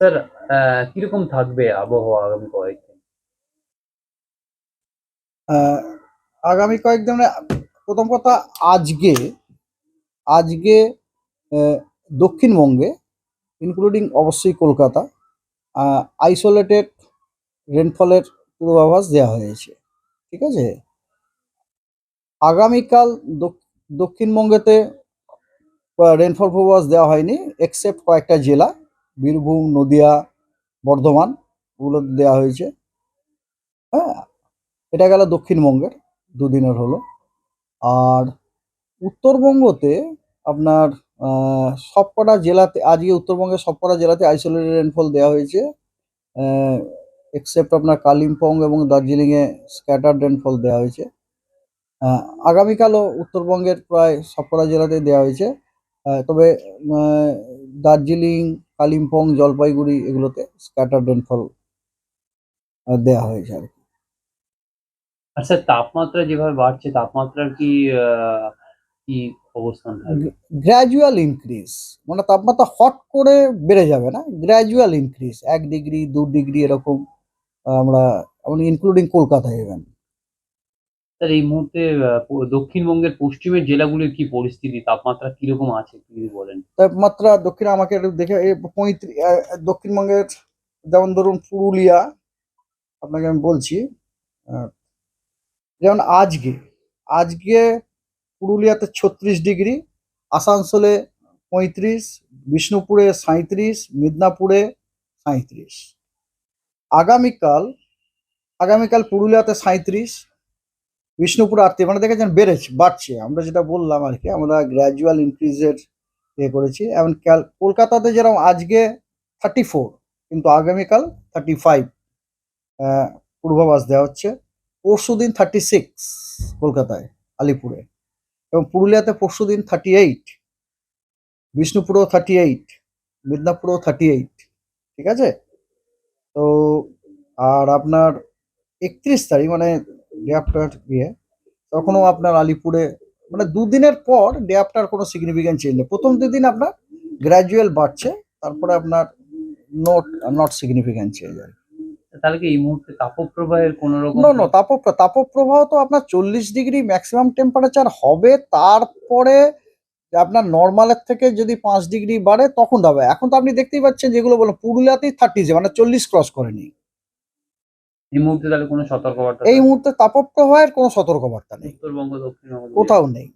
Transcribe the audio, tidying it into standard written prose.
Sir, কিরকম থাকবে আবহাওয়া আগামী কয়েকদিন? আহ, আগামী কয়েকদিনে প্রথম কথা, আজকে আজকে দক্ষিণবঙ্গে ইনক্লুডিং অবশ্যই কলকাতা আইসোলেটেড রেনফলের পূর্বাভাস দেওয়া হয়েছে। ঠিক আছে। আগামীকাল দক্ষিণবঙ্গেতে রেনফল পূর্বাভাস দেওয়া হয়নি, এক্সেপ্ট কয়েকটা জেলা, বীরভূম, নদিয়া, বর্ধমান, ওগুলোতে দেওয়া হয়েছে। হ্যাঁ, এটা গেল দক্ষিণবঙ্গের দুদিনের হলো। আর উত্তরবঙ্গতে আপনার সবকটা জেলাতে আজকে উত্তরবঙ্গের সবকটা জেলাতে আইসোলেটেড রেনফল দেওয়া হয়েছে, এক্সেপ্ট আপনার কালিম্পং এবং দার্জিলিংয়ে স্ক্যাটার্ড রেনফল দেওয়া হয়েছে। আহ, আগামীকালও উত্তরবঙ্গের প্রায় সবকটা জেলাতে দেওয়া হয়েছে। তবে আহ, দার্জিলিং, কালিম্পং, জলপাইগুড়ি এগুলোতে স্ক্যাটার্ড রেনফল দেওয়া হয়েছে আর কি। আর স্যার, তাপমাত্রা যেভাবে বাড়ছে, তাপমাত্রার কি অবস্থান থাকবে? গ্র্যাজুয়াল ইনক্রিজ, মানে তাপমাত্রা হট করে বেড়ে যাবে না, গ্র্যাজুয়াল ইনক্রিজ, 1 ডিগ্রি 2 ডিগ্রি এরকম। আমরা ইনক্লুডিং কলকাতা ইভেন। স্যার, এই মুহূর্তে দক্ষিণবঙ্গের পশ্চিমের জেলাগুলির কি পরিস্থিতি, তাপমাত্রা কিরকম আছে একটু যদি বলেন। তাপমাত্রা দক্ষিণে আমাকে একটু দেখে 35, দক্ষিণবঙ্গের যেমন ধরুন পুরুলিয়া, আপনাকে আমি বলছি। আহ, যেমন আজকে আজকে পুরুলিয়াতে 36 ডিগ্রি, আসানসোলে 35, বিষ্ণুপুরে 37, মিদনাপুরে 37। আগামীকাল আগামীকাল পুরুলিয়াতে 37, বিষ্ণুপুর 38, মানে দেখেছেন বাড়ছে। আমরা যেটা বললাম আর কি, আমরা গ্র্যাজুয়াল ইনক্রিজের করেছি। এবং কলকাতাতে যেরকম আজকে 34, কিন্তু আগামীকাল 35 পূর্বাভাস দেওয়া হচ্ছে। পরশুদিন 36 কলকাতায়, আলিপুরে, এবং পুরুলিয়াতে পরশুদিন 38, বিষ্ণুপুরেও 38, মিদনাপুরেও 38। ঠিক আছে। তো আর আপনার 31 তারিখ মানে ডে আফটার তখনও আপনার আলিপুরে, মানে দুদিনের পর ডে আফটার কোনো সিগনিফিকেন্ট চেঞ্জ নেই। প্রথম 2 দিন আপনার গ্র্যাজুয়াল বাড়ছে, তারপরে আপনার নট নট সিগনিফিকেন্ট চেঞ্জ আর কি। তাহলে কি এই মুহূর্তে তাপপ্রবাহের কোনো রকম নো নো, তাপপ্রবাহ তো আপনার 40 ডিগ্রি ম্যাক্সিমাম টেম্পারেচার হবে, তারপরে আপনার নর্মালের থেকে যদি 5 ডিগ্রি বাড়ে তখন হবে। এখন তো আপনি দেখতেই পাচ্ছেন, যেগুলো বলো পুরুলিয়াতেই 30, মানে 40 ক্রস করেনি। এই মুহূর্তে তাহলে কোনো সতর্কবার্তা এই মুহূর্তে তাপপ্রবাহের কোনো সতর্কবার্তা নেই, উত্তরবঙ্গ, দক্ষিণবঙ্গ কোথাও নেই।